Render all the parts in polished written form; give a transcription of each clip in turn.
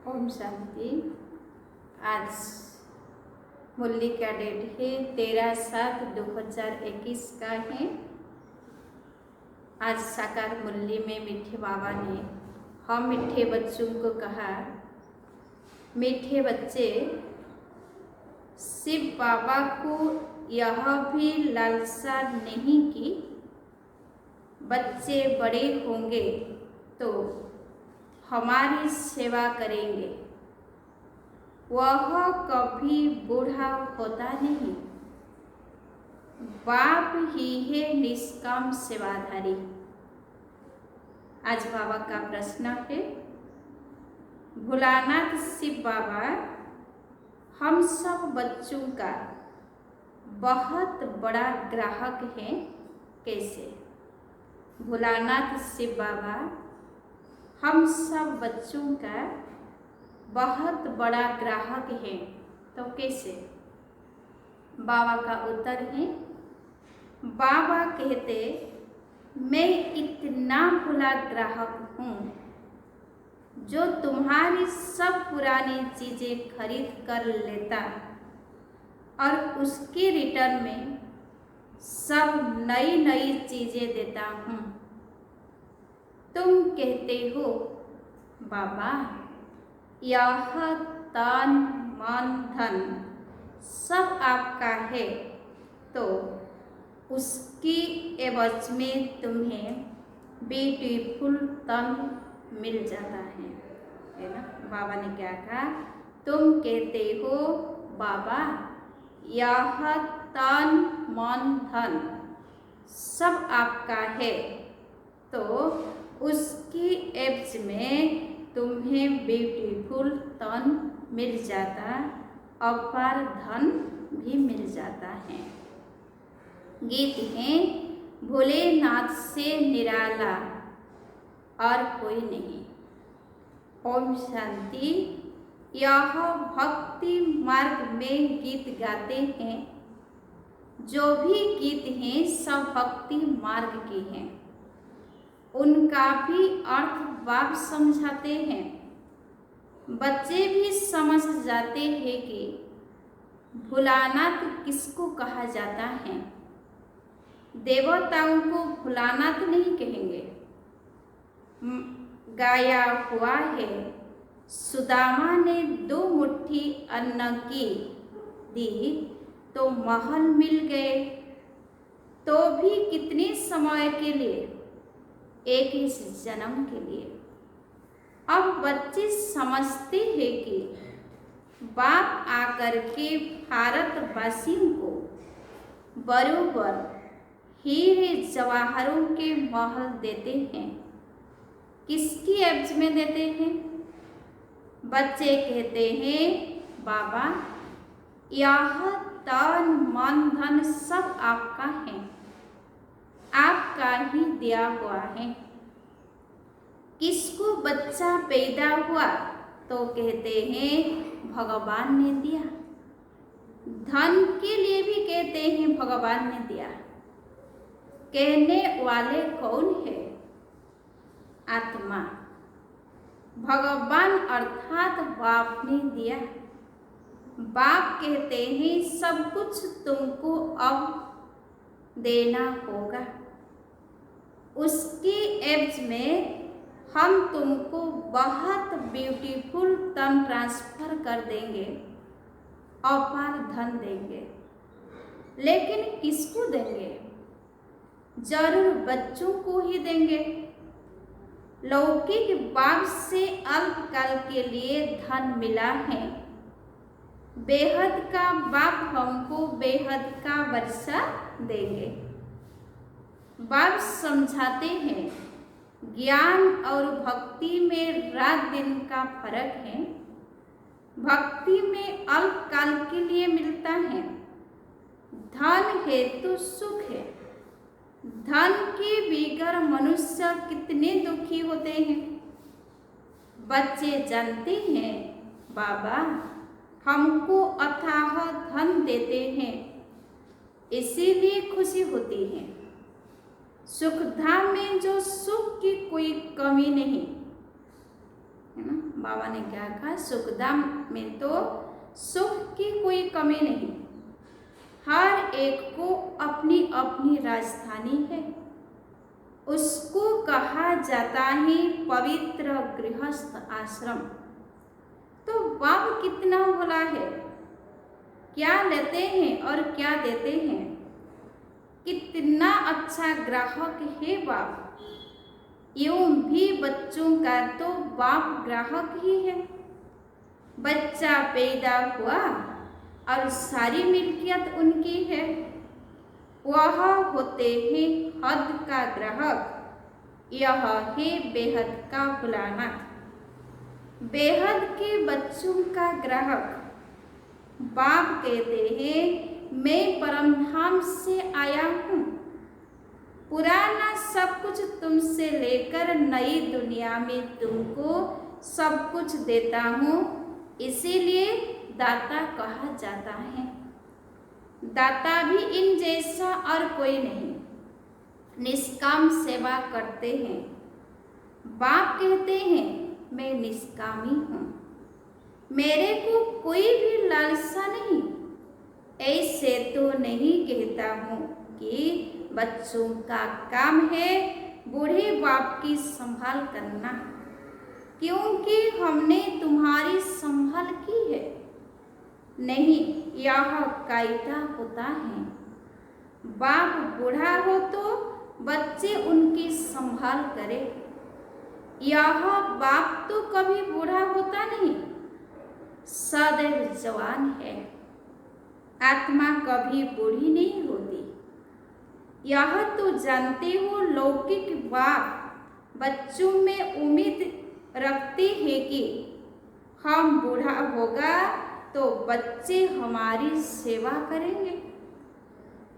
ओम शांति। आज मुरली का डेट है 13/7/2021 का है। आज साकार मुरली में मीठे बाबा ने हम मीठे बच्चों को कहा, मीठे बच्चे, शिव बाबा को यह भी लालसा नहीं कि बच्चे बड़े होंगे तो हमारी सेवा करेंगे। वह कभी बूढ़ा होता नहीं, बाप ही है निष्काम सेवाधारी। आज बाबा का प्रश्न है, भोलानाथ शिव बाबा हम सब बच्चों का बहुत बड़ा ग्राहक हैं, कैसे? भोलानाथ शिव बाबा हम सब बच्चों का बहुत बड़ा ग्राहक है, तो कैसे? बाबा का उत्तर है, बाबा कहते, मैं इतना भला ग्राहक हूँ जो तुम्हारी सब पुरानी चीज़ें खरीद कर लेता और उसके रिटर्न में सब नई नई चीज़ें देता हूँ। तुम कहते हो, बाबा यह तन मन धन सब आपका है, तो उसकी एवज में तुम्हें ब्यूटीफुल तन मिल जाता है ना? बाबा ने क्या कहा? तुम कहते हो, बाबा यह तन मन धन सब आपका है, तो उसकी एवज में तुम्हें ब्यूटीफुल तन मिल जाता, अपार धन भी मिल जाता है। गीत है, भोलेनाथ से निराला और कोई नहीं। ओम शांति। यह भक्ति मार्ग में गीत गाते हैं, जो भी गीत हैं सब भक्ति मार्ग के हैं। उनका भी अर्थ बाप समझाते हैं, बच्चे भी समझ जाते हैं कि भोलानाथ किसको कहा जाता है। देवताओं को भोलानाथ नहीं कहेंगे। गाया हुआ है, सुदामा ने 2 मुट्ठी अन्न की दी तो महल मिल गए, तो भी कितने समय के लिए? एक ही जन्म के लिए। अब बच्चे समझते हैं कि बाप आकर के भारतवासियों को बरोबर हीरे जवाहरों के महल देते हैं। किसकी एवज में देते हैं? बच्चे कहते हैं, बाबा यह तन मन धन सब आपका है, आपका ही दिया हुआ है। किसको बच्चा पैदा हुआ तो कहते हैं भगवान ने दिया। धन के लिए भी कहते हैं भगवान ने दिया। कहने वाले कौन है? आत्मा। भगवान अर्थात बाप ने दिया। बाप कहते हैं सब कुछ तुमको अब देना होगा, उसकी एवज में हम तुमको बहुत ब्यूटीफुल तन ट्रांसफर कर देंगे, अपार धन देंगे। लेकिन किसको देंगे? जरूर बच्चों को ही देंगे। लौकिक बाप से अल्पकाल के लिए धन मिला है, बेहद का बाप हमको बेहद का वर्षा देंगे। बाप समझाते हैं, ज्ञान और भक्ति में रात दिन का फर्क है। भक्ति में अल्पकाल के लिए मिलता है, धन है तो सुख है। धन के बगैर मनुष्य कितने दुखी होते हैं। बच्चे जानते हैं, बाबा हमको अथाह धन देते हैं, इसीलिए खुशी होती है। सुखधाम में जो सुख की कोई कमी नहीं, है ना। बाबा ने क्या कहा, सुखधाम में तो सुख की कोई कमी नहीं, हर एक को अपनी अपनी राजधानी है, उसको कहा जाता है पवित्र गृहस्थ आश्रम। तो बाप कितना भला है, क्या लेते हैं और क्या देते हैं, कितना अच्छा ग्राहक है बाप। यूं भी बच्चों का तो बाप ग्राहक ही है। बच्चा पैदा हुआ और सारी मिल्कियत उनकी है, वह होते हैं हद का ग्राहक, यह है बेहद का भुलानाथ। बेहद के बच्चों का ग्राहक बाप कहते हैं, मैं परमधाम से आया हूँ, पुराना सब कुछ तुमसे लेकर नई दुनिया में तुमको सब कुछ देता हूँ, इसीलिए दाता कहा जाता है। दाता भी इन जैसा और कोई नहीं, निष्काम सेवा करते हैं। बाप कहते हैं, मैं निष्कामी हूँ, मेरे को कोई भी लालसा नहीं। ऐसे तो नहीं कहता हूँ कि बच्चों का काम है बूढ़े बाप की संभाल करना, क्योंकि हमने तुम्हारी संभाल की है। नहीं, यह कायदा होता है, बाप बूढ़ा हो तो बच्चे उनकी संभाल करे। यह बाप तो कभी बूढ़ा होता नहीं, सदैव जवान है, आत्मा कभी बूढ़ी नहीं होती। यह तो जानते हो लौकिक बाप बच्चों में उम्मीद रखते हैं कि हम बूढ़ा होगा तो बच्चे हमारी सेवा करेंगे।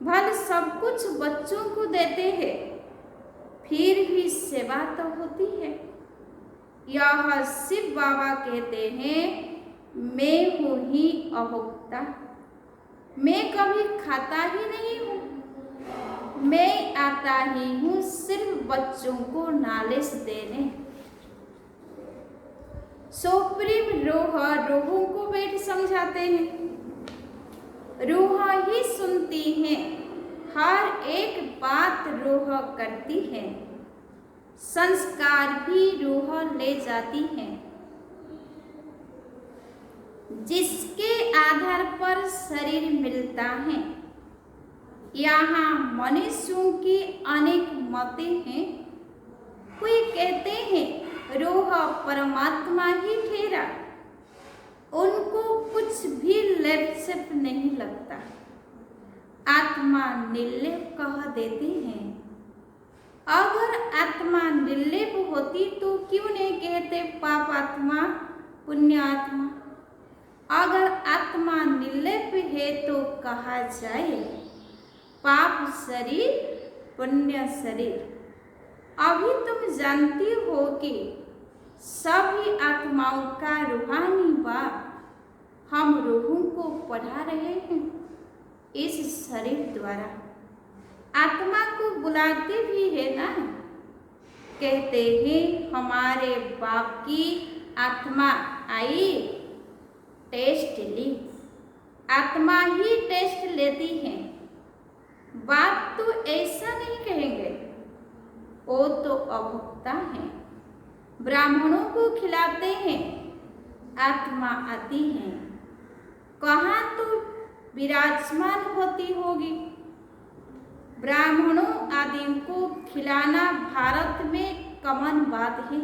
भले सब कुछ बच्चों को देते हैं, फिर भी सेवा तो होती है। यह शिव बाबा कहते हैं, मैं हूँ ही अभोक्ता, मैं कभी खाता ही नहीं हूँ, मैं आता ही हूँ सिर्फ बच्चों को नॉलेज देने। सुप्रीम रूह रूहों को बैठ समझाते हैं, रूह ही सुनती है, हर एक बात रूह करती है, संस्कार भी रूह ले जाती है। जिसके आधार पर शरीर मिलता है, यहाँ मनुष्यों की अनेक मतें हैं। कोई कहते हैं रूह परमात्मा ही ठहरा, उनको कुछ भी लेप नहीं लगता, आत्मा निर्लेप कह देते हैं। अगर आत्मा निर्लेप होती तो क्यों नहीं कहते पाप आत्मा पुण्य आत्मा। अगर आत्मा निर्लेप है तो कहा जाए पाप शरीर पुण्य शरीर। अभी तुम जानती हो कि सभी आत्माओं का रूहानी बाप हम रूहों को पढ़ा रहे हैं इस शरीर द्वारा। आत्मा को बुलाते भी है ना, कहते हैं हमारे बाप की आत्मा आई, टेस्ट ली। आत्मा ही टेस्ट लेती है, बाप तो ऐसा नहीं कहेंगे, वो तो अभोक्ता है। ब्राह्मणों को खिलाते हैं, आत्मा आती है, कहाँ तो विराजमान होती होगी। ब्राह्मणों आदि को खिलाना भारत में कॉमन बात है।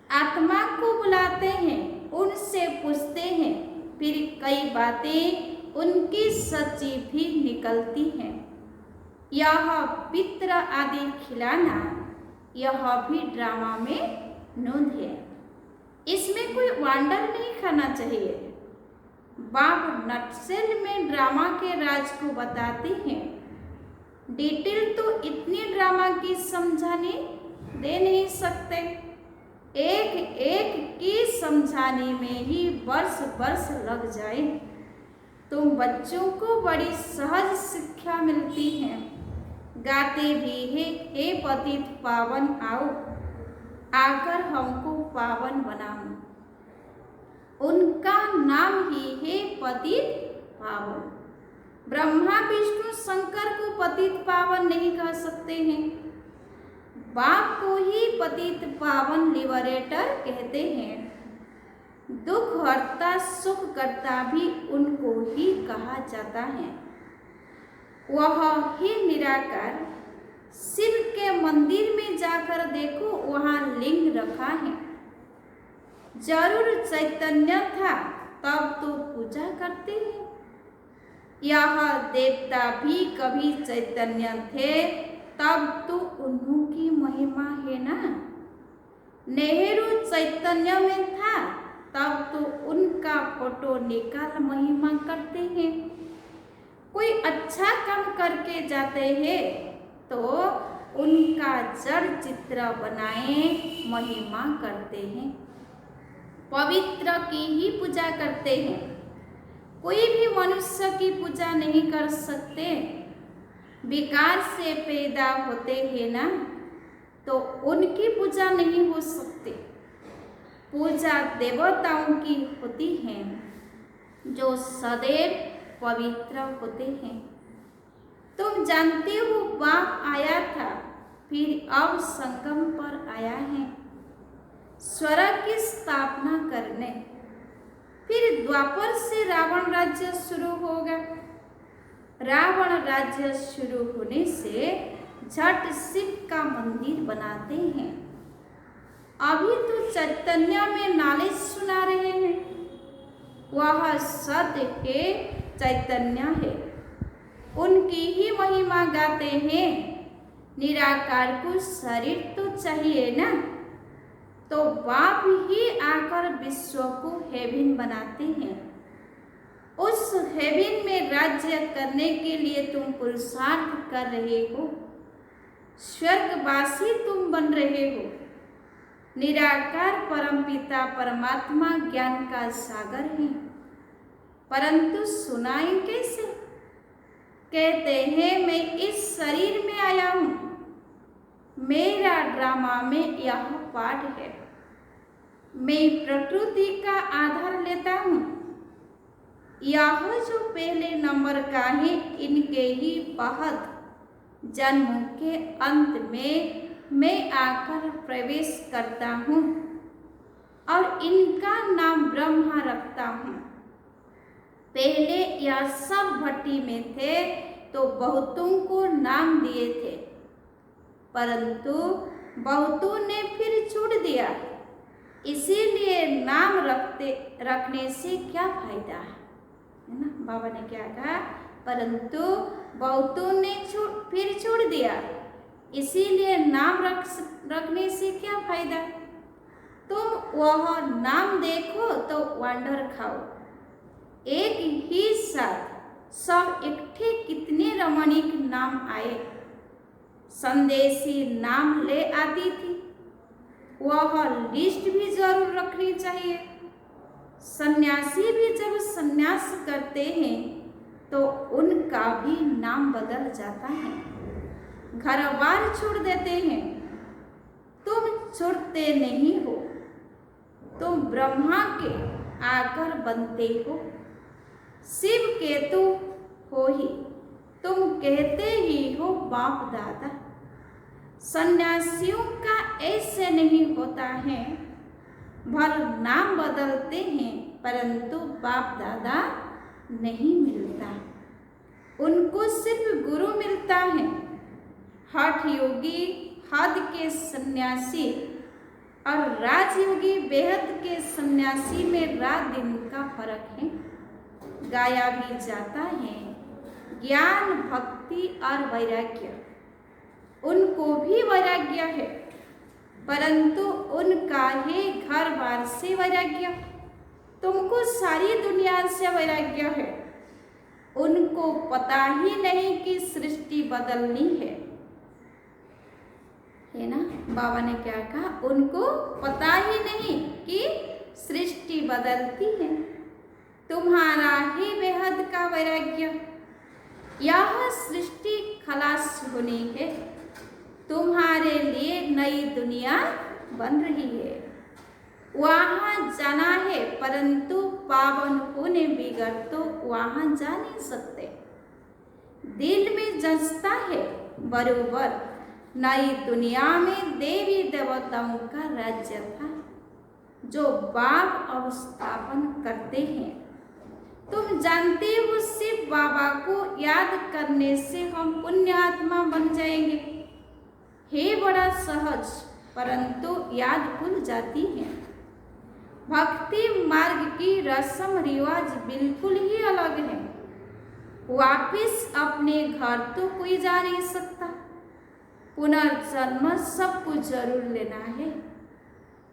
आत्मा को बुलाते हैं, उनसे पूछते हैं, फिर कई बातें उनकी सच्ची भी निकलती हैं। यह पित्र आदि खिलाना, यह भी ड्रामा में नोंद है, इसमें कोई वंडर नहीं खाना चाहिए। बाप नटसेल में ड्रामा के राज को बताते हैं। डिटेल तो इतनी ड्रामा की समझाने दे नहीं सकते, एक एक की समझाने में ही वर्ष वर्ष लग जाए। तुम बच्चों को बड़ी सहज शिक्षा मिलती है, गाते भी है, हे पतित पावन आओ, आकर हमको पावन बनाऊं। उनका नाम ही है पतित पावन। ब्रह्मा विष्णु शंकर को पतित पावन नहीं कह सकते हैं, बाप को ही पतित पावन लिबरेटर कहते हैं। दुख हरता सुख करता भी उनको ही कहा जाता है। वह ही निराकार। शिव के मंदिर में जाकर देखो, वहाँ लिंग रखा है। जरूर चैतन्य था तब तो पूजा करते हैं। यह देवता भी कभी चैतन्य थे तब तो उन्हीं महिमा है ना। नेहरू चैतन्य में था तब तो उनका फोटो निकाल महिमा करते हैं। कोई अच्छा काम करके जाते हैं तो उनका जड़ चित्र बनाए महिमा करते हैं। पवित्र की ही पूजा करते हैं। कोई भी मनुष्य की पूजा नहीं कर सकते। विकार से पैदा होते हैं ना, तो उनकी पूजा नहीं हो सकती। पूजा देवताओं की होती है जो सदैव पवित्र होते हैं। तुम जानते हो बाप आया था, फिर अब संगम पर आया है स्वर्ग की स्थापना करने। फिर द्वापर से रावण राज्य शुरू होगा। रावण राज्य शुरू होने से झट शिव का मंदिर बनाते हैं। अभी तो चैतन्य में नालिश सुना रहे हैं। वह सत्य है, चैतन्य है, उनकी ही महिमा गाते हैं। निराकार को शरीर तो चाहिए ना, तो बाप ही आकर विश्व को हेवन बनाते हैं। उस हेवन में राज्य करने के लिए तुम पुरुषार्थ कर रहे हो। स्वर्गवासी तुम बन रहे हो। निराकार परमपिता परमात्मा ज्ञान का सागर है, परंतु सुनाई कैसे? कहते हैं मैं इस शरीर में आया हूँ, मेरा ड्रामा में यह पाठ है। मैं प्रकृति का आधार लेता हूँ। यह जो पहले नंबर का है, इनके ही बहुत जन्मों के अंत में मैं आकर प्रवेश करता हूँ और इनका नाम ब्रह्मा रखता हूँ। पहले यह सब भट्टी में थे तो बहुतों को नाम दिए थे, परंतु बहुतों ने फिर छोड़ दिया। इसीलिए नाम रखने से क्या फायदा है ना। बाबा ने क्या कहा, परंतु बहुतों ने फिर छोड़ दिया, इसीलिए नाम रखने से क्या फायदा। तुम वह नाम देखो तो वंडर खाओ। एक ही साथ सब इकट्ठे कितने रमणीक नाम आए। संदेशी नाम ले आती थी, वह लिस्ट भी जरूर रखनी चाहिए। सन्यासी भी जब सन्यास करते हैं तो उनका भी नाम बदल जाता है। घर बार छोड़ देते हैं। तुम छोड़ते नहीं हो, तुम ब्रह्मा के आकर बनते हो। शिव केतु हो ही, तुम कहते ही हो बाप दादा। सन्यासियों का ऐसे नहीं होता है। भर नाम बदलते हैं परंतु बाप दादा नहीं मिलता। उनको सिर्फ गुरु मिलता है। हठ योगी हद के सन्यासी और राजयोगी बेहद के सन्यासी में रात दिन का फर्क है। गाया भी जाता है ज्ञान भक्ति और वैराग्य। उनको भी वैराग्य है, परंतु उनका है घर बार से वैराग्य। तुमको सारी दुनिया से वैराग्य है। उनको पता ही नहीं कि सृष्टि बदलनी है ना। बाबा ने क्या कहा, उनको पता ही नहीं कि सृष्टि बदलती है। तुम्हारा ही बेहद का वैराग्य। यह सृष्टि खलास होनी है। तुम्हारे लिए नई दुनिया बन रही है। वहाँ जाना है, परंतु पावन होने बिगड़ तो वहाँ जा नहीं सकते। दिल में जचता है बरोबर, नई दुनिया में देवी देवताओं का राज्य था जो बाप अवस्थापन करते हैं। तुम जानते हो शिव बाबा को याद करने से हम पुण्य आत्मा बन जाएंगे। हे बड़ा सहज, परंतु याद भूल जाती है। भक्ति मार्ग की रस्म रिवाज बिल्कुल ही अलग है। वापिस अपने घर तो कोई जा नहीं सकता। पुनर्जन्म सबको जरूर लेना है।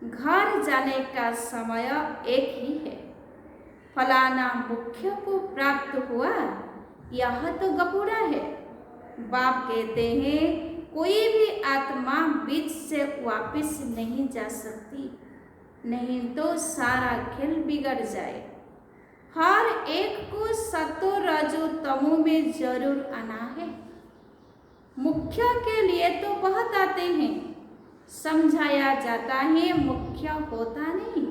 घर जाने का समय एक ही है। फलाना मुख्य को प्राप्त हुआ, यह तो गपुड़ा है। बाप कहते हैं कोई भी आत्मा बीच से वापस नहीं जा सकती, नहीं तो सारा खेल बिगड़ जाए। हर एक को सतो रजो तमो में जरूर आना है। मुख्य के लिए तो बहुत आते हैं, समझाया जाता है, मुख्य होता नहीं।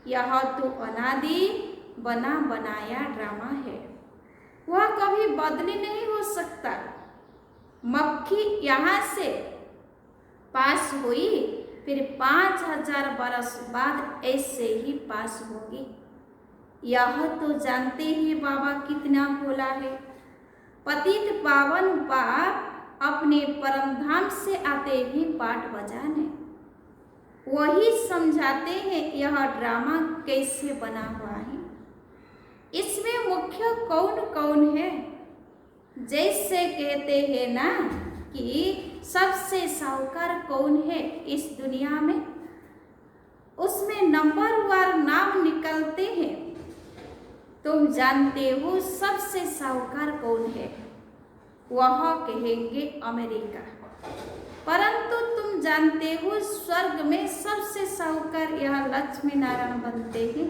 यह तो अनादि बना बनाया ड्रामा है, वह कभी बदली नहीं हो सकता। मक्खी यहाँ से पास हुई, फिर 5000 बरस बाद ऐसे ही पास होगी। यह तो जानते ही बाबा कितना भोला है। पतित पावन बाप अपने परम धाम से आते ही पाठ बजाने, वही समझाते हैं यह ड्रामा कैसे बना हुआ है, इसमें मुख्य कौन कौन है। जैसे कहते हैं ना कि सबसे साहूकार कौन है इस दुनिया में, उसमें नंबरवार नाम निकलते हैं। तुम जानते हो सबसे साहूकार कौन है? वह कहेंगे अमेरिका। परंतु तुम जानते हो स्वर्ग में सबसे साहूकार यह लक्ष्मी नारायण बनते हैं।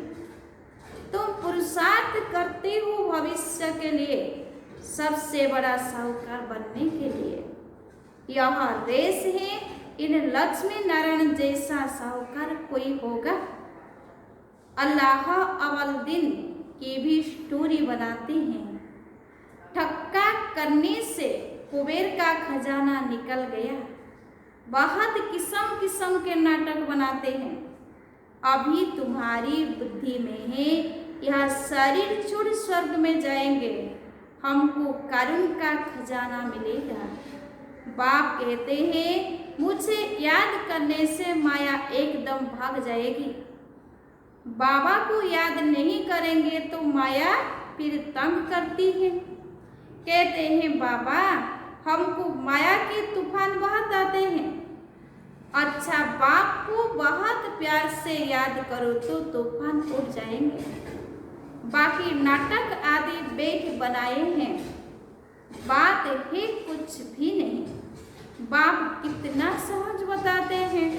तुम पुरुषार्थ करते हो भविष्य के लिए, सबसे बड़ा साहूकार बनने के लिए। यह रेस है, इन लक्ष्मी नारायण जैसा साहूकार कोई होगा? अल्लाह अव्वल दिन की भी स्टोरी बनाते हैं। ठक्का करने से कुबेर का खजाना निकल गया। बहुत किस्म किस्म के नाटक बनाते हैं। अभी तुम्हारी बुद्धि में है यह शरीर छोड़ स्वर्ग में जाएंगे, हमको करुण का खजाना मिलेगा। बाप कहते हैं मुझे याद करने से माया एकदम भाग जाएगी। बाबा को याद नहीं करेंगे तो माया फिर तंग करती है। कहते हैं बाबा हमको माया के तूफान बहुत आते हैं। अच्छा, बाप को बहुत प्यार से याद करो तो तूफान उड़ जाएंगे। बाकी नाटक आदि बेट बनाए हैं, बात है कुछ भी नहीं। बाप कितना सहज बताते हैं।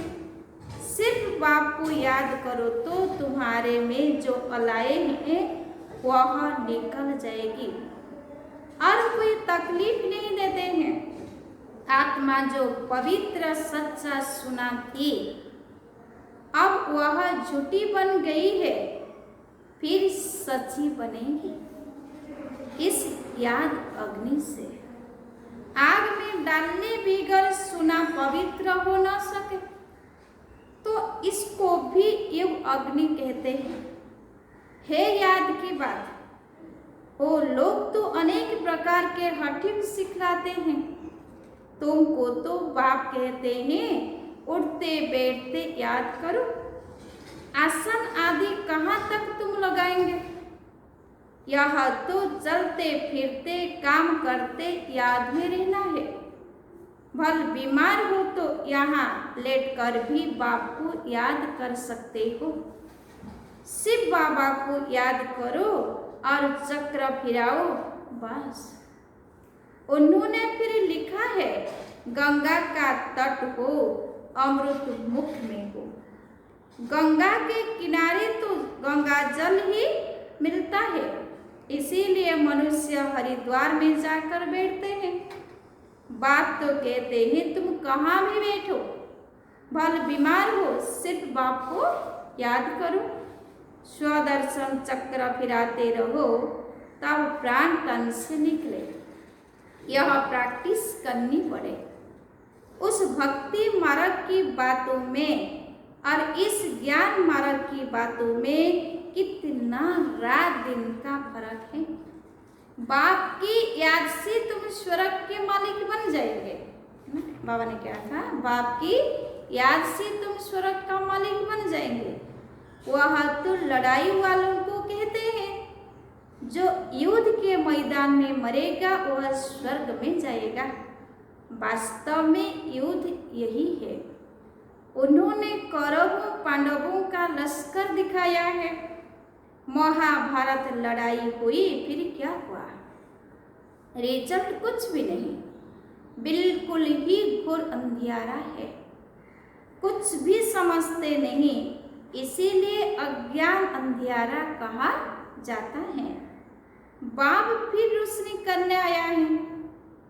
सिर्फ बाप को याद करो तो तुम्हारे में जो अलाए हैं वह निकल जाएगी और कोई तकलीफ नहीं देते हैं। आत्मा जो पवित्र सच्चा सुना थी, अब वह झूठी बन गई है, फिर सच्ची बनेगी। इस याद अग्नि से आग में डालने बिगर सुना पवित्र हो न सके, तो इसको भी युग अग्नि कहते हैं। है याद की बात, वो लोग तो अनेक प्रकार के हठीक सिखलाते हैं। तुमको तो बाप कहते हैं उठते बैठते याद करो। आसन आदि कहाँ तक तुम लगाएंगे? यह तो चलते फिरते काम करते याद में रहना है। भल बीमार हो तो यहाँ लेटकर भी बाप को याद कर सकते हो। शिव बाबा को याद करो और चक्र फिराओ, बस। उन्होंने फिर लिखा है गंगा का तट हो अमृत मुख में हो। गंगा के किनारे तो गंगा जल ही मिलता है, इसीलिए मनुष्य हरिद्वार में जाकर बैठते हैं। बात तो कहते हैं तुम कहाँ भी बैठो, भल बीमार हो सिर्फ बाप को याद करो, स्वदर्शन चक्र फिराते रहो तब प्राण तन से निकले। यह प्रैक्टिस करनी पड़े। उस भक्ति मार्ग की बातों में और इस ज्ञान मार्ग की बातों में कितना रात दिन का फर्क है। बाप की याद से तुम स्वर्ग के मालिक बन जाएंगे। बाबा ने क्या कहा? बाप की याद से तुम स्वर्ग का मालिक बन जाएंगे। वह तो लड़ाई वालों को कहते हैं, जो युद्ध के मैदान में मरेगा वह स्वर्ग में जाएगा। वास्तव में युद्ध यही है। उन्होंने कौरवों पांडवों का लश्कर दिखाया है। महाभारत लड़ाई हुई, फिर क्या हुआ? रिजल्ट कुछ भी नहीं, बिल्कुल ही घोर अंधियारा है। कुछ भी समझते नहीं, इसीलिए अज्ञान अंधियारा कहा जाता है। बाप फिर रोशनी करने आया है।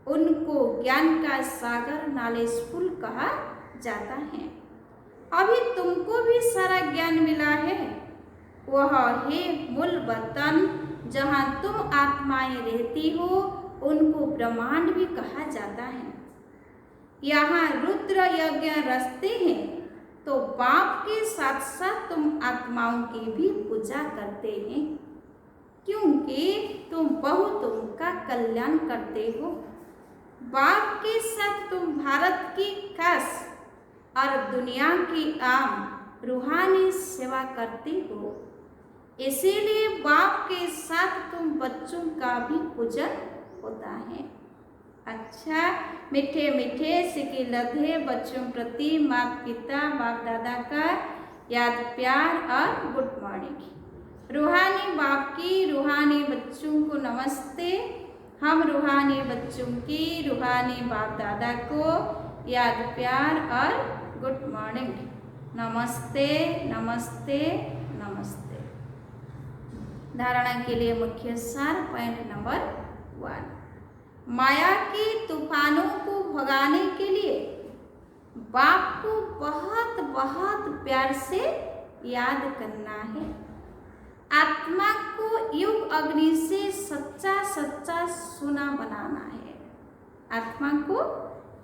उनको ज्ञान का सागर नॉलेजफुल कहा जाता है। अभी तुमको भी सारा ज्ञान मिला है। वह है मूल वतन, जहाँ तुम आत्माएं रहती हो, उनको ब्रह्मांड भी कहा जाता है। यहाँ रुद्र यज्ञ रचते हैं, तो बाप के साथ साथ तुम आत्माओं की भी पूजा करते हैं, क्योंकि तुम बहुतों का कल्याण करते हो। बाप के साथ तुम भारत की खास और दुनिया की आम रूहानी सेवा करते हो। इसीलिए बाप के साथ तुम बच्चों का भी पूजन होता है। अच्छा, मीठे मीठे सिके लधे बच्चों प्रति माता पिता बाप दादा का याद प्यार और गुड मॉर्निंग। रूहानी बाप की रूहानी बच्चों को नमस्ते। हम रूहानी बच्चों की रूहानी बाप दादा को याद प्यार और गुड मॉर्निंग। नमस्ते नमस्ते नमस्ते। धारणा के लिए मुख्य सार पॉइंट नंबर 1, माया की तूफानों को भगाने के लिए बाप को बहुत बहुत प्यार से याद करना है। आत्मा को युग अग्नि से सच्चा सच्चा सोना बनाना है। आत्मा को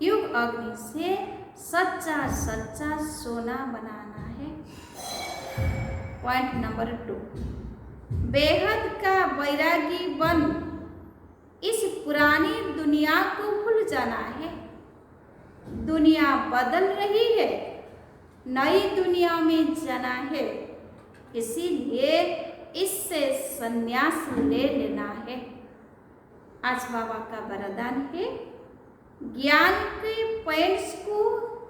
युग अग्नि से सच्चा सच्चा सोना बनाना है। पॉइंट नंबर 2, बेहद का वैरागी बन इस पुरानी दुनिया को भूल जाना है। दुनिया बदल रही है, नई दुनिया में जाना है, इसीलिए इससे संन्यास ले लेना है। आज बाबा का वरदान है, ज्ञान के पॉइंट्स को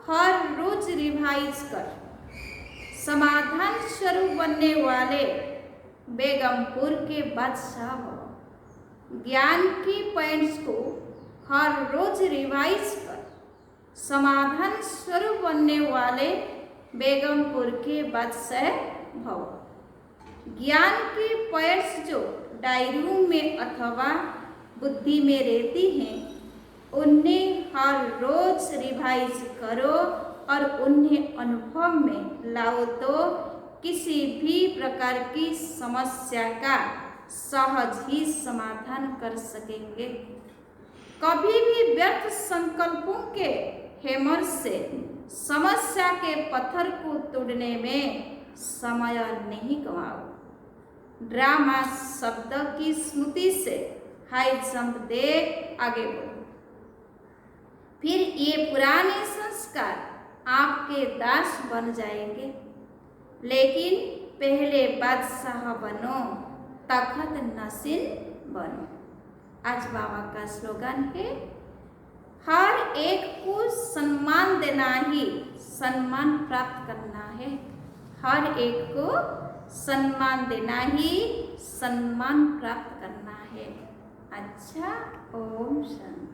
हर रोज रिवाइज कर समाधान स्वरूप बनने वाले बेगमपुर के बादशाह हो। ज्ञान की पॉइंट्स को हर रोज रिवाइज कर समाधान स्वरूप बनने वाले बेगमपुर के बादशाह भव। ज्ञान की पॉइंट्स जो डायरियों में अथवा बुद्धि में रहती हैं, उन्हें हर रोज रिवाइज करो और उन्हें अनुभव में लाओ, तो किसी भी प्रकार की समस्या का सहज ही समाधान कर सकेंगे। कभी भी व्यर्थ संकल्पों के हैमर से समस्या के पत्थर को तोड़ने में समय नहीं गवाओ। ड्रामा शब्द की स्मृति से हाई जंप दे आगे बढ़ो। फिर ये पुराने संस्कार आपके दास बन जाएंगे। लेकिन पहले बादशाह बनो, तखत नसीन बनो। आज बाबा का स्लोगन है, हर एक को सम्मान देना ही सम्मान प्राप्त करना है। हर एक को सम्मान देना ही सम्मान प्राप्त करना है। अच्छा, ओम शांति।